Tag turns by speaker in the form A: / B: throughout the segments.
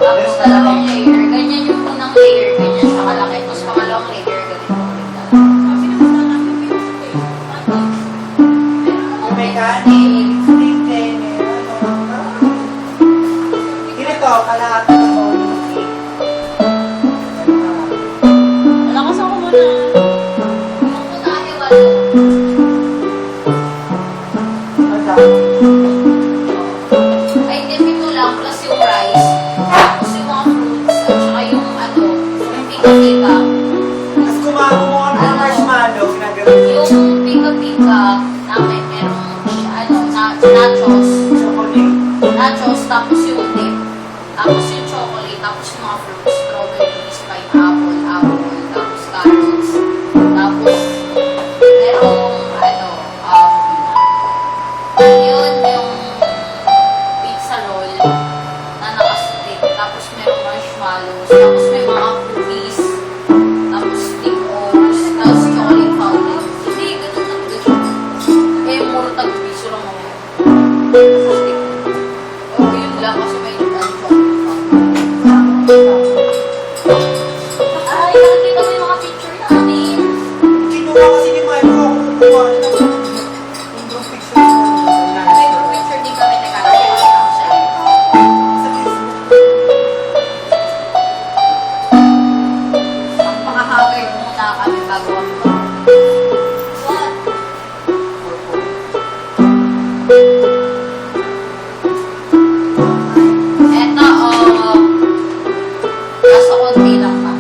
A: Tapos dalawang layer. Ganyan yung unang layer. Ganyan siya kalaki. Tapos pangalawang layer. Ganito.
B: Mechanic, spring ganito, kalahati ng bowling cake.
C: Malakas ako muna.
A: Yung unahe walo. Ay, hindi, pito lang. Plus yung rice. Tapos yung mga fruits. At saka yung ano, yung pika-pika.
B: Tapos kumakuha ng marshmallow, ginagawa
A: Yung pika-pika namin, merong nachos.
B: chocolate.
A: Nachos, tapos yung dip. Tapos yung chocolate, tapos yung mga fruits. Strawberries, pineapple, apple, tapos carrots. Tapos, merong yun yung pizza roll na nakastick. Tapos merong marshmallows. Tapos may mga cookies. Tapos stick oats. Tapos chocolate fountain. Hindi, ganun lang ganun. Eh, muro tag-piso lang ako. Sa stick. O, yun lang kasi may chocolate fountain. Ay, nakikita mo yung mga picture namin.
B: Kinuha kasi ni Mike ako kukuha ng group picture
A: May group picture din kami. Teka, nakikita ko siya.
B: sa Facebook.
A: Makahagay muna kami bago kami What? Eto, kaso konti lang pa.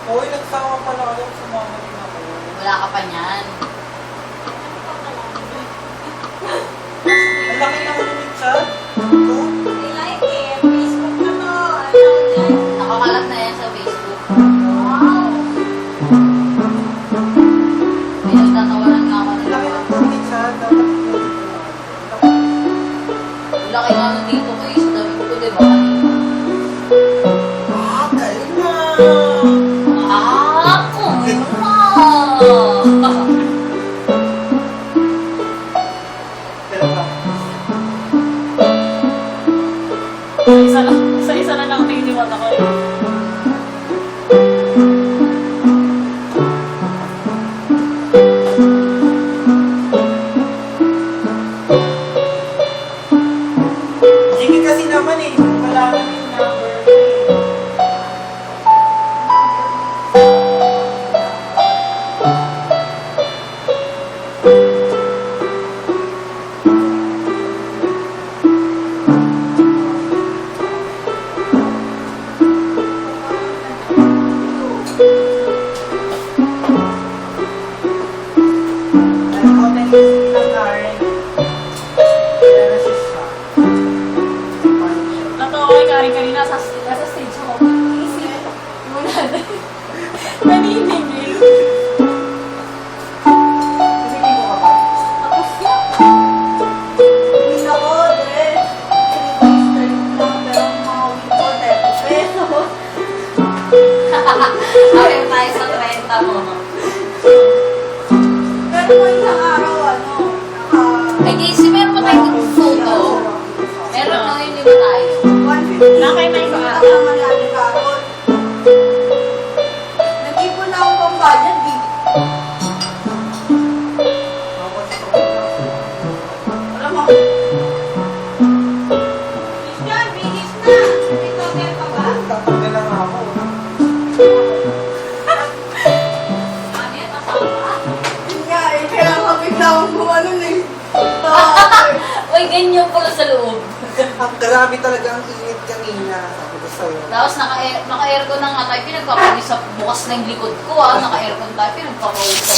B: Uy, nagsawa pala ako sa mga din ako.
A: Wala ka pa niyan.
B: Ang laki ng ulit siya. Ito.
A: Nakakalat na yan sa Facebook. May nagtatawanan nga ako
B: Ang
A: nila.
B: laki ng ulit siya. Dapat
A: Laki nga nun dito ko sa dami ko, di ba? Kanina.
B: galing na!
A: Kumura!
B: Dalawa.
C: Sa isa na lang tiniwan ako.
B: Sige kasi naman eh. Wala na yung number.
C: Natawa ko kay Karen kanina sa stage ako. Isip. Muna na. Naniningil. Tapos yan.
A: Awin tayo sa 30 mo. Ay, Daisy, meron pa tayong group photo. Meron na yun, di ba tayo?
C: Nakay na yung
D: Nag-ipon na ako pang budget, di.
C: Alam mo,
D: Christian, bilis na. May total pa ba?
B: Tatanggal lang ako.
A: Ano yan, kasama?
D: Yun nga eh, kaya bigla akong gumanon eh.
A: Uy, ganyan pala sa loob.
B: Ang grabe talaga ang init kanina. Sabi ko sa'yo.
A: Tapos naka-aircon na nga tayo, pinagpapawis sa bukas na yung likod ko Naka-aircon tayo, pinagpapawis sa